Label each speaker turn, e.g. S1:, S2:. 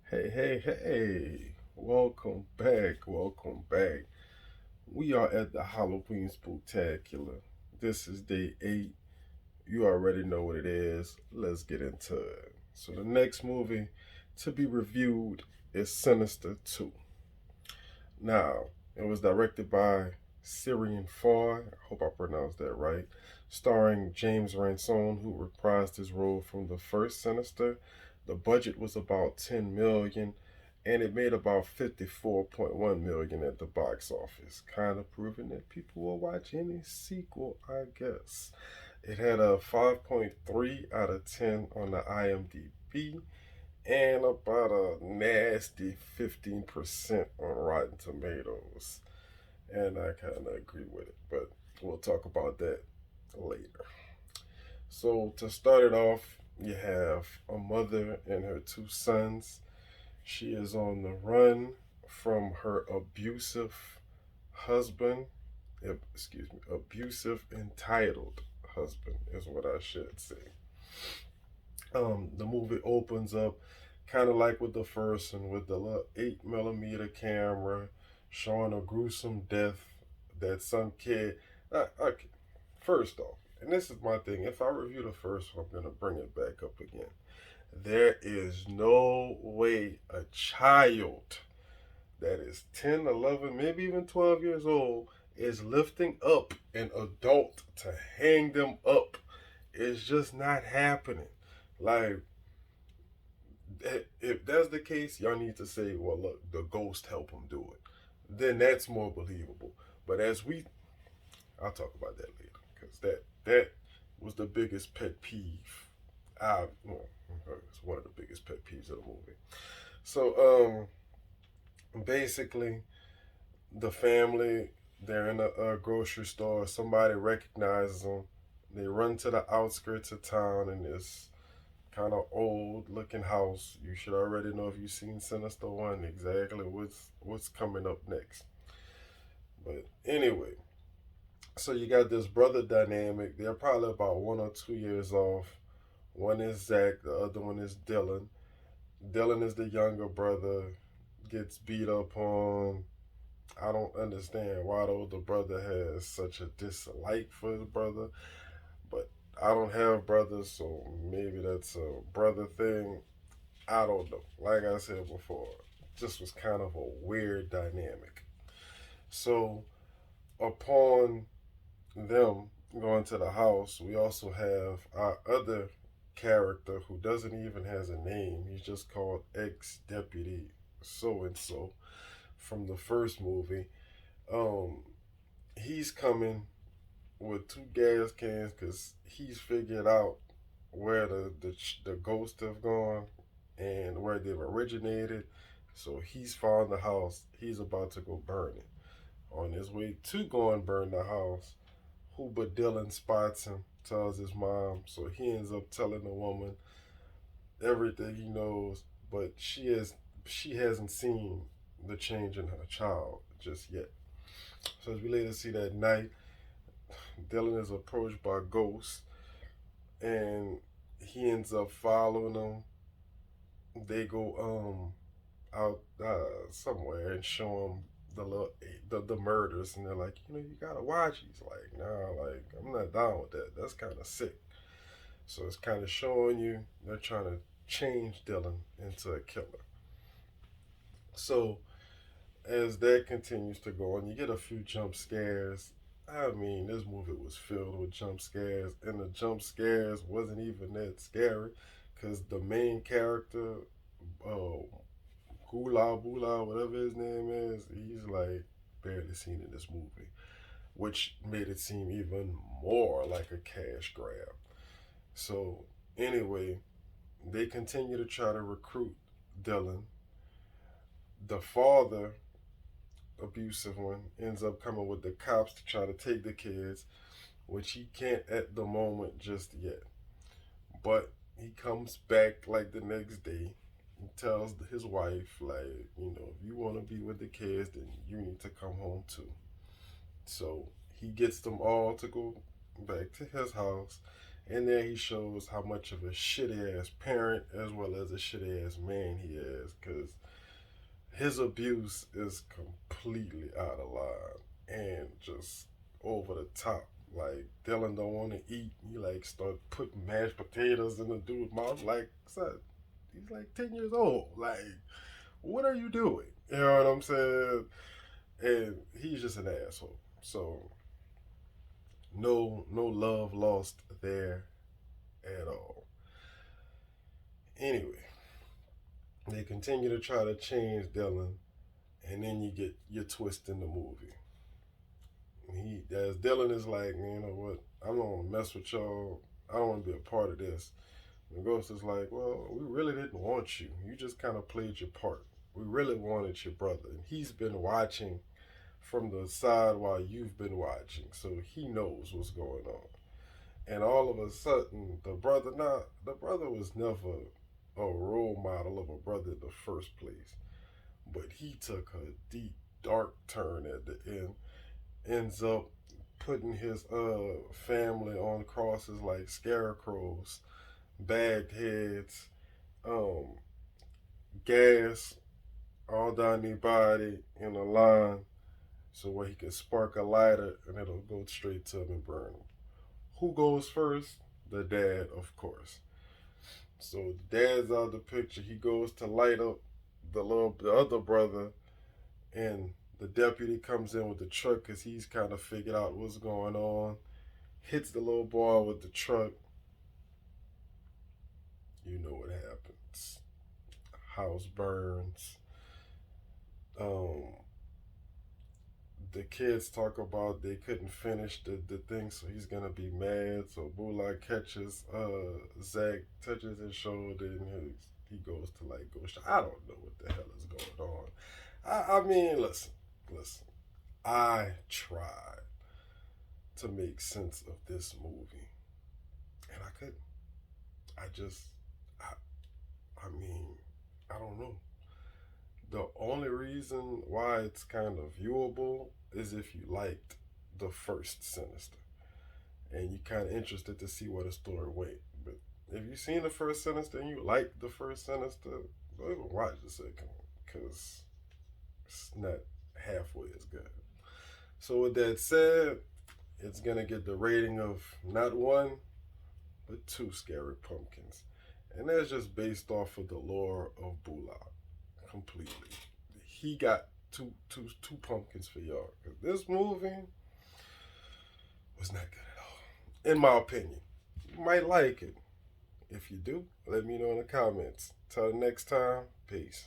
S1: Hey, hey, hey. Welcome back. Welcome back. We are at the Halloween Spooktacular. This is day 8. You already know what it is. Let's get into it. So, the next movie to be reviewed is Sinister 2. Now, it was directed by Syrian Foy. I hope I pronounced that right. Starring James Ransone, who reprised his role from the first Sinister. The budget was about 10 million and it made about 54.1 million at the box office, kind of proving that people will watch any sequel, I guess. It had a 5.3 out of 10 on the IMDb and about a nasty 15% on Rotten Tomatoes. And I kind of agree with it, but we'll talk about that later. So, to start it off, you have a mother and her two sons. She is on the run from her abusive husband. Excuse me, abusive, entitled husband is what I should say. The movie opens up kind of like with the first one, with the little 8 millimeter camera showing a gruesome death that some kid. Okay, first off, and this is my thing. If I review the first one, I'm gonna bring it back up again. There is no way a child that is 10, 11, maybe even 12 years old is lifting up an adult to hang them up. It's just not happening. Like, if that's the case, y'all need to say, well, look, the ghost helped him do it. Then that's more believable. But I'll talk about that later because that was the biggest pet peeve. Well, it's one of the biggest pet peeves of the movie. So, basically, the family they're in a grocery store. Somebody recognizes them. They run to the outskirts of town in this kind of old looking house. You should already know if you've seen Sinister 1 exactly what's coming up next. But anyway, so you got this brother dynamic. They're probably about 1 or 2 years off. One is Zach, the other one is Dylan. Dylan is the younger brother, gets beat up on. I don't understand why the older brother has such a dislike for his brother, but I don't have brothers, so maybe that's a brother thing. I don't know. Like I said before, this was kind of a weird dynamic. So, upon them going to the house, we also have our other character who doesn't even has a name. He's just called ex deputy so and so from the first movie. Um, he's coming with two gas cans because he's figured out where the ghosts have gone and where they've originated. So he's found the house. He's about to go burn it. On his way to go and burn the house, who but Dylan spots him, tells his mom. So he ends up telling the woman everything he knows, but she hasn't seen the change in her child just yet. So as we later see that night, Dylan is approached by ghosts, and he ends up following them. They go out somewhere and show him the murders, and they're like, you gotta watch. He's like, nah, like I'm not down with that. That's kind of sick. So it's kind of showing you they're trying to change Dylan into a killer. So as that continues to go on, you get a few jump scares. I mean, this movie was filled with jump scares, and the jump scares wasn't even that scary because the main character, uh, Hula Bula, whatever his name is, he's like barely seen in this movie, which made it seem even more like a cash grab. So, anyway, they continue to try to recruit Dylan. The father, abusive one, ends up coming with the cops to try to take the kids, which he can't at the moment just yet. But he comes back like the next day and tells his wife, like, if you want to be with the kids, then you need to come home too. So he gets them all to go back to his house, And there he shows how much of a shitty ass parent as well as a shitty ass man he is, because his abuse is completely out of line and just over the top. Like Dylan don't want to eat. He like start putting mashed potatoes in the dude's mouth. Like, son, he's like 10 years old. Like, what are you doing? You know what I'm saying? And he's just an asshole. So no love lost there at all. Anyway, they continue to try to change Dylan, and then you get your twist in the movie. As Dylan is like, you know what? I don't want to mess with y'all. I don't want to be a part of this. And Ghost is like, well, we really didn't want you. You just kind of played your part. We really wanted your brother, and he's been watching from the side while you've been watching, so he knows what's going on. And all of a sudden, the brother was never a role model of a brother in the first place, but he took a deep, dark turn at the end. Ends up putting his family on crosses like scarecrows, bagged heads, um, gas all down their body in a line, so where he can spark a lighter and it'll go straight to him and burn him. Who goes first? The dad, of course. So the dad's out of the picture. He goes to light up the other brother, and the deputy comes in with the truck because he's kind of figured out what's going on. Hits the little boy with the truck. You know what happens. House burns. Um, the kids talk about they couldn't finish the thing, so he's gonna be mad. So Bulak catches Zach, touches his shoulder, and he goes to like go. I don't know what the hell is going on. I mean, listen. I tried to make sense of this movie, and I couldn't. I just, I, I mean, I don't know. The only reason why it's kind of viewable is if you liked the first Sinister and you kind of interested to see where the story went. But if you've seen the first Sinister and you like the first Sinister, go even watch the second one because it's not halfway as good. So with that said, it's gonna get the rating of not one but two scary pumpkins, and that's just based off of the lore of Bulak completely. He got two pumpkins for y'all. This movie was not good at all, in my opinion. You might like it. If you do, let me know in the comments. Till next time, peace.